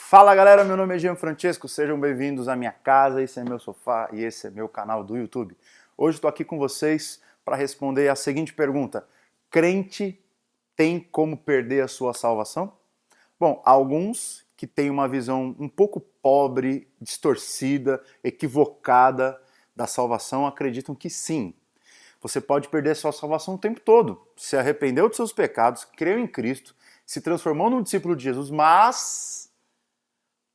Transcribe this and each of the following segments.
Fala galera, meu nome é Jean Francesco, sejam bem-vindos à minha casa, esse é meu sofá e esse é meu canal do YouTube. Hoje estou aqui com vocês para responder a seguinte pergunta: crente tem como perder a sua salvação? Bom, alguns que têm uma visão um pouco pobre, distorcida, equivocada da salvação acreditam que sim. Você pode perder a sua salvação o tempo todo. Se arrependeu dos seus pecados, creu em Cristo, se transformou num discípulo de Jesus, mas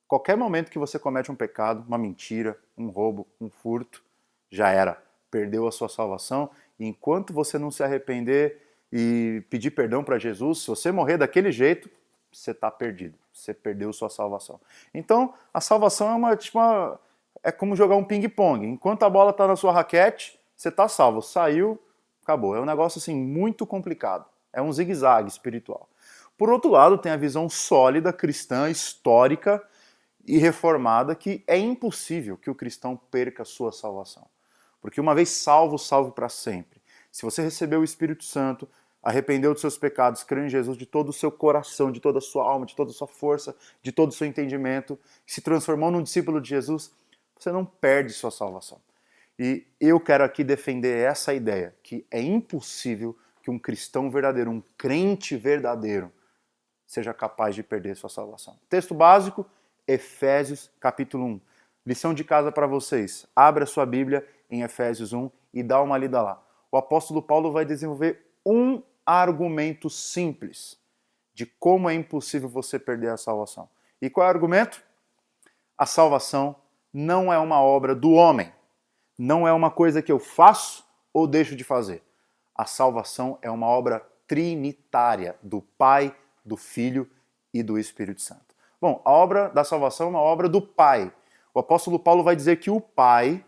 qualquer momento que você comete um pecado, uma mentira, um roubo, um furto, já era. Perdeu a sua salvação. E enquanto você não se arrepender e pedir perdão para Jesus, se você morrer daquele jeito, você está perdido. Você perdeu sua salvação. Então, a salvação é como jogar um ping-pong. Enquanto a bola está na sua raquete, você está salvo. Saiu, acabou. É um negócio assim muito complicado. É um zigue-zague espiritual. Por outro lado, tem a visão sólida, cristã, histórica e reformada, que é impossível que o cristão perca a sua salvação. Porque uma vez salvo, salvo para sempre. Se você recebeu o Espírito Santo, arrependeu dos seus pecados, creu em Jesus de todo o seu coração, de toda a sua alma, de toda a sua força, de todo o seu entendimento, se transformou num discípulo de Jesus, você não perde sua salvação. E eu quero aqui defender essa ideia, que é impossível que um cristão verdadeiro, um crente verdadeiro, seja capaz de perder sua salvação. Texto básico, Efésios capítulo 1. Lição de casa para vocês. Abra sua Bíblia em Efésios 1 e dá uma lida lá. O apóstolo Paulo vai desenvolver um argumento simples de como é impossível você perder a salvação. E qual é o argumento? A salvação não é uma obra do homem. Não é uma coisa que eu faço ou deixo de fazer. A salvação é uma obra trinitária do Pai, do Filho e do Espírito Santo. Bom, a obra da salvação é uma obra do Pai. O apóstolo Paulo vai dizer que o Pai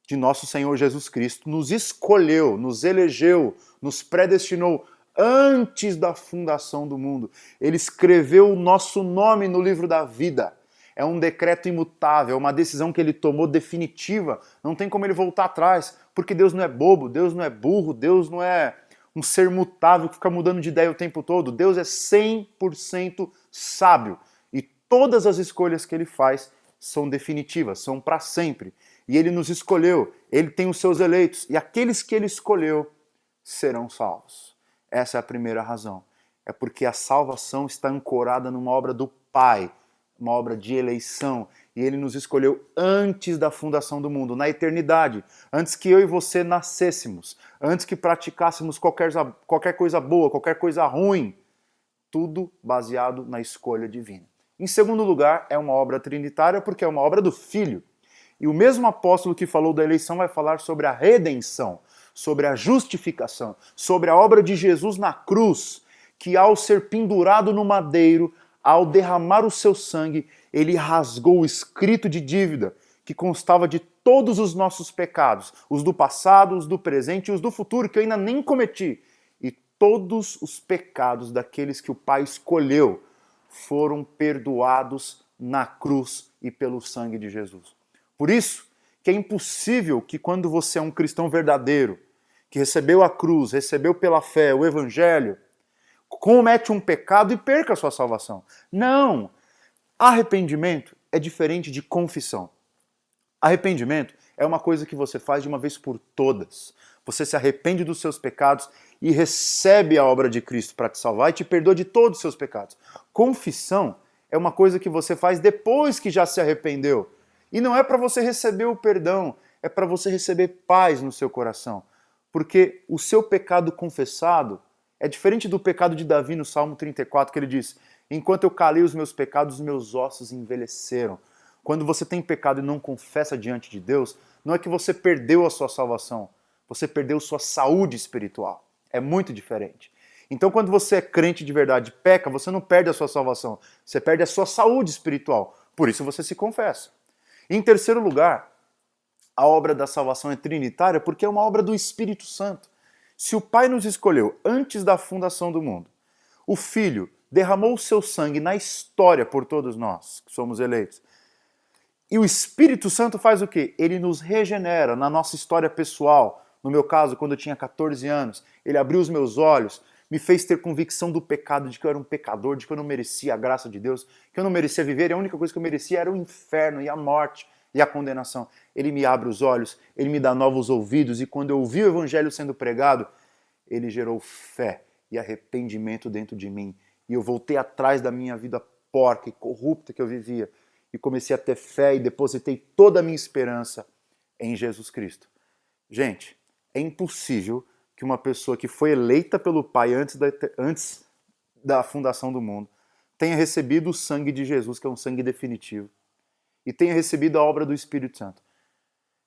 de nosso Senhor Jesus Cristo nos escolheu, nos elegeu, nos predestinou antes da fundação do mundo. Ele escreveu o nosso nome no livro da vida. É um decreto imutável, é uma decisão que ele tomou definitiva. Não tem como ele voltar atrás, porque Deus não é bobo, Deus não é burro, Deus não é um ser mutável que fica mudando de ideia o tempo todo. Deus é 100% sábio. E todas as escolhas que ele faz são definitivas, são para sempre. E ele nos escolheu, ele tem os seus eleitos, e aqueles que ele escolheu serão salvos. Essa é a primeira razão. É porque a salvação está ancorada numa obra do Pai, uma obra de eleição, e ele nos escolheu antes da fundação do mundo, na eternidade, antes que eu e você nascêssemos, antes que praticássemos qualquer coisa boa, qualquer coisa ruim, tudo baseado na escolha divina. Em segundo lugar, é uma obra trinitária porque é uma obra do Filho. E o mesmo apóstolo que falou da eleição vai falar sobre a redenção, sobre a justificação, sobre a obra de Jesus na cruz, que ao ser pendurado no madeiro, ao derramar o seu sangue, ele rasgou o escrito de dívida que constava de todos os nossos pecados, os do passado, os do presente e os do futuro, que eu ainda nem cometi. E todos os pecados daqueles que o Pai escolheu foram perdoados na cruz e pelo sangue de Jesus. Por isso que é impossível que quando você é um cristão verdadeiro, que recebeu a cruz, recebeu pela fé o Evangelho, comete um pecado e perca a sua salvação. Não! Arrependimento é diferente de confissão. Arrependimento é uma coisa que você faz de uma vez por todas. Você se arrepende dos seus pecados e recebe a obra de Cristo para te salvar e te perdoa de todos os seus pecados. Confissão é uma coisa que você faz depois que já se arrependeu. E não é para você receber o perdão, é para você receber paz no seu coração. Porque o seu pecado confessado é diferente do pecado de Davi no Salmo 34, que ele diz: enquanto eu calei os meus pecados, os meus ossos envelheceram. Quando você tem pecado e não confessa diante de Deus, não é que você perdeu a sua salvação, você perdeu sua saúde espiritual. É muito diferente. Então, quando você é crente de verdade, peca, você não perde a sua salvação, você perde a sua saúde espiritual. Por isso você se confessa. Em terceiro lugar, a obra da salvação é trinitária porque é uma obra do Espírito Santo. Se o Pai nos escolheu antes da fundação do mundo, o Filho derramou o seu sangue na história por todos nós, que somos eleitos, e o Espírito Santo faz o quê? Ele nos regenera na nossa história pessoal. No meu caso, quando eu tinha 14 anos, ele abriu os meus olhos, me fez ter convicção do pecado, de que eu era um pecador, de que eu não merecia a graça de Deus, que eu não merecia viver, e a única coisa que eu merecia era o inferno e a morte e a condenação. Ele me abre os olhos, ele me dá novos ouvidos, e quando eu ouvi o evangelho sendo pregado, ele gerou fé e arrependimento dentro de mim. E eu voltei atrás da minha vida porca e corrupta que eu vivia, e comecei a ter fé e depositei toda a minha esperança em Jesus Cristo. Gente, é impossível que uma pessoa que foi eleita pelo Pai antes da fundação do mundo tenha recebido o sangue de Jesus, que é um sangue definitivo, e tenha recebido a obra do Espírito Santo.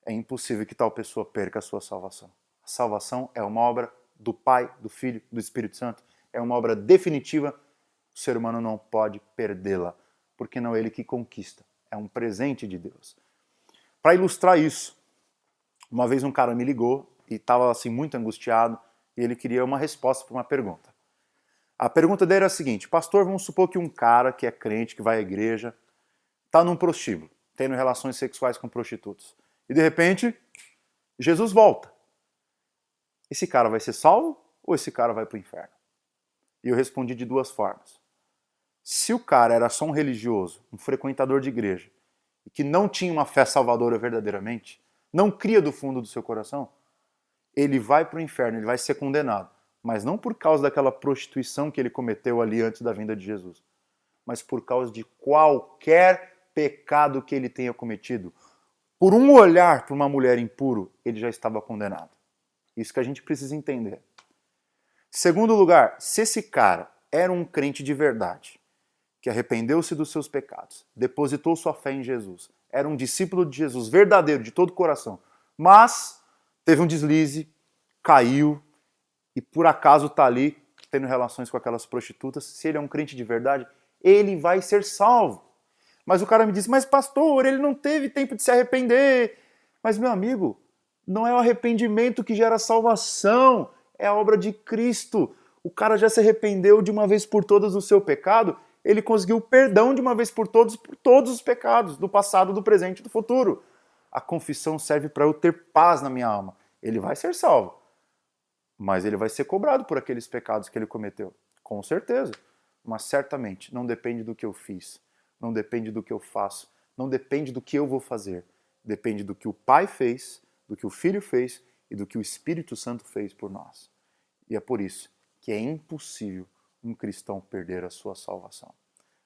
É impossível que tal pessoa perca a sua salvação. A salvação é uma obra do Pai, do Filho, do Espírito Santo. É uma obra definitiva. O ser humano não pode perdê-la, porque não é ele que conquista. É um presente de Deus. Para ilustrar isso, uma vez um cara me ligou e estava assim muito angustiado e ele queria uma resposta para uma pergunta. A pergunta dele era a seguinte: pastor, vamos supor que um cara que é crente, que vai à igreja, está num prostíbulo, tendo relações sexuais com prostitutos. E de repente, Jesus volta. Esse cara vai ser salvo ou esse cara vai para o inferno? E eu respondi de duas formas. Se o cara era só um religioso, um frequentador de igreja, e que não tinha uma fé salvadora verdadeiramente, não cria do fundo do seu coração, ele vai para o inferno, ele vai ser condenado. Mas não por causa daquela prostituição que ele cometeu ali antes da vinda de Jesus, mas por causa de qualquer pecado que ele tenha cometido. Por um olhar para uma mulher impuro, ele já estava condenado. Isso que a gente precisa entender. Segundo lugar, se esse cara era um crente de verdade, que arrependeu-se dos seus pecados, depositou sua fé em Jesus, era um discípulo de Jesus verdadeiro, de todo o coração, mas teve um deslize, caiu e por acaso está ali tendo relações com aquelas prostitutas, se ele é um crente de verdade, ele vai ser salvo. Mas o cara me disse, mas pastor, ele não teve tempo de se arrepender. Mas meu amigo, não é o arrependimento que gera salvação, é a obra de Cristo. O cara já se arrependeu de uma vez por todas do seu pecado, ele conseguiu perdão de uma vez por todos os pecados, do passado, do presente e do futuro. A confissão serve para eu ter paz na minha alma. Ele vai ser salvo, mas ele vai ser cobrado por aqueles pecados que ele cometeu. Com certeza. Mas certamente não depende do que eu fiz, não depende do que eu faço, não depende do que eu vou fazer. Depende do que o Pai fez, do que o Filho fez e do que o Espírito Santo fez por nós. E é por isso que é impossível um cristão perder a sua salvação.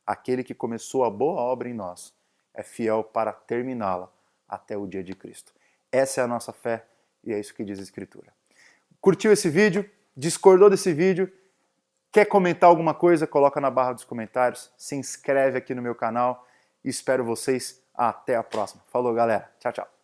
Aquele que começou a boa obra em nós é fiel para terminá-la até o dia de Cristo. Essa é a nossa fé e é isso que diz a Escritura. Curtiu esse vídeo? Discordou desse vídeo? Quer comentar alguma coisa? Coloca na barra dos comentários. Se inscreve aqui no meu canal. Espero vocês até a próxima. Falou, galera. Tchau, tchau.